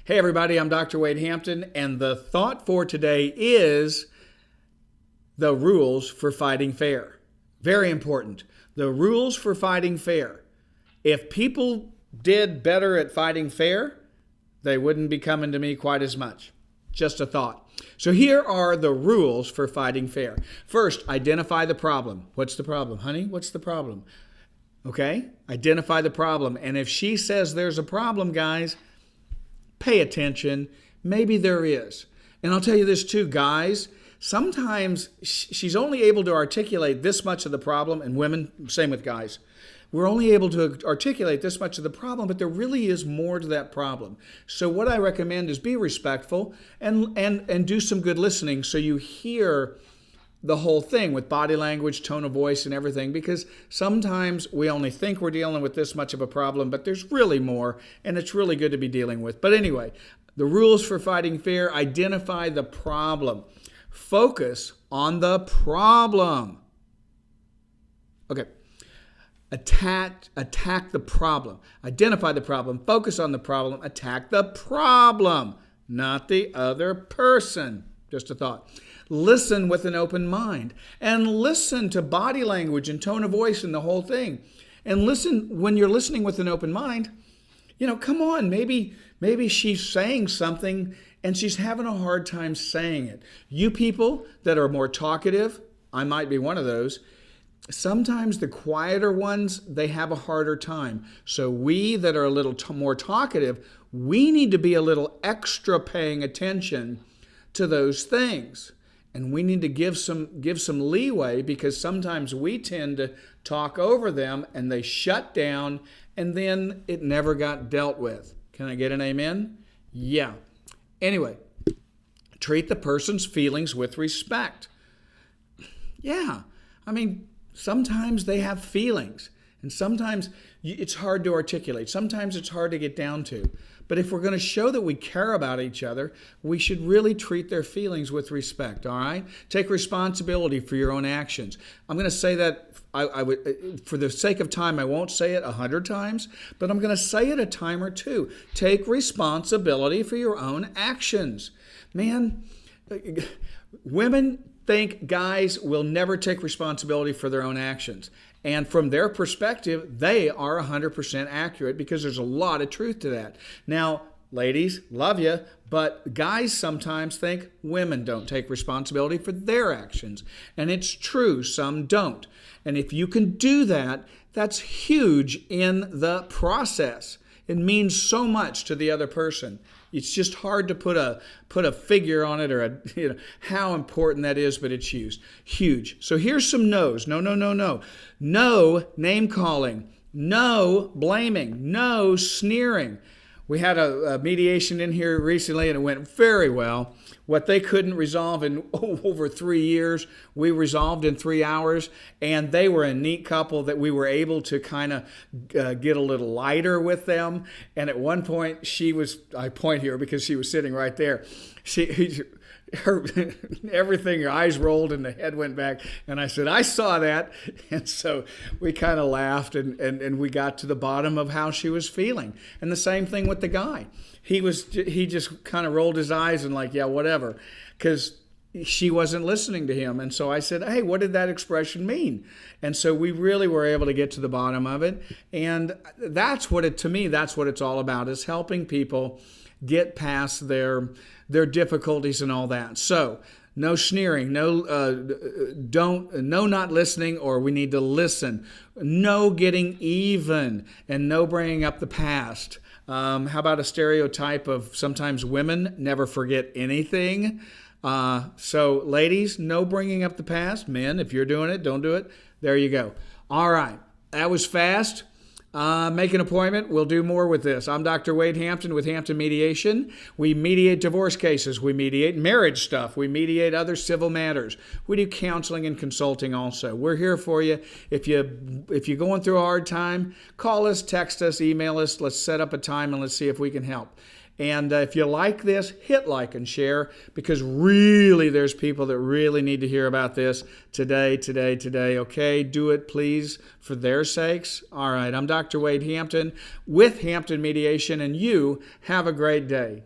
Hey everybody, I'm Dr. Wade Hampton, and the thought for today is the rules for fighting fair. Very important. The rules for fighting fair. If people did better at fighting fair, they wouldn't be coming to me quite as much. Just a thought. So here are the rules for fighting fair. First, identify the problem. What's the problem? Honey, what's the problem? Okay? Identify the problem. And if she says there's a problem, guys, pay attention. Maybe there is. And I'll tell you this too, guys. Sometimes she's only able to articulate this much of the problem, and women, same with guys. We're only able to articulate this much of the problem, but there really is more to that problem. So what I recommend is be respectful and do some good listening so you hear the whole thing with body language, tone of voice, and everything, because sometimes we only think we're dealing with this much of a problem, but there's really more, and it's really good to be dealing with. But anyway, the rules for fighting fair: identify the problem. Focus on the problem. Okay. Attack the problem. Identify the problem. Focus on the problem. Attack the problem, not the other person. Just a thought. Listen with an open mind, and listen to body language and tone of voice and the whole thing. And listen, when you're listening with an open mind, come on, maybe she's saying something and she's having a hard time saying it. You people that are more talkative, I might be one of those, sometimes the quieter ones, they have a harder time. So we that are a little more talkative, we need to be a little extra paying attention to those things. And we need to give some leeway, because sometimes we tend to talk over them and they shut down, and then it never got dealt with. Can I get an amen? Yeah. Anyway, treat the person's feelings with respect. Yeah. Sometimes they have feelings, and sometimes it's hard to articulate. Sometimes it's hard to get down to. But if we're going to show that we care about each other, we should really treat their feelings with respect, all right? Take responsibility for your own actions. I'm going to say that, I would, for the sake of time, I won't say it 100 times, but I'm going to say it a time or two. Take responsibility for your own actions. Man, women think guys will never take responsibility for their own actions. And from their perspective, they are 100% accurate, because there's a lot of truth to that. Now, ladies, love you, but guys sometimes think women don't take responsibility for their actions. And it's true, some don't. And if you can do that, that's huge in the process. It means so much to the other person. It's just hard to put a figure on it, or how important that is, but it's huge. So here's some no's. No. No name calling. No blaming. No sneering. We had a mediation in here recently, and it went very well. What they couldn't resolve in over 3 years, we resolved in 3 hours. And they were a neat couple that we were able to kind of get a little lighter with them. And at one point, I point here because she was sitting right there. Her eyes rolled and the head went back, and I said, I saw that. And so we kind of laughed, and we got to the bottom of how she was feeling. And the same thing with the guy. He just kind of rolled his eyes and like, yeah, whatever, because she wasn't listening to him. And so I said, hey, what did that expression mean? And so we really were able to get to the bottom of it. And to me, that's what it's all about, is helping people get past their difficulties and all that. So no sneering, no not listening, or we need to listen. No getting even, and no bringing up the past. How about a stereotype of sometimes women never forget anything? So ladies, no bringing up the past. Men, if you're doing it, don't do it. There you go. All right. That was fast. Make an appointment. We'll do more with this. I'm Dr. Wade Hampton with Hampton Mediation. We mediate divorce cases. We mediate marriage stuff. We mediate other civil matters. We do counseling and consulting also. We're here for you. If you're going through a hard time, call us, text us, email us. Let's set up a time and let's see if we can help. And if you like this, hit like and share, because really there's people that really need to hear about this today. Okay, do it please for their sakes. All right, I'm Dr. Wade Hampton with Hampton Mediation, and you have a great day.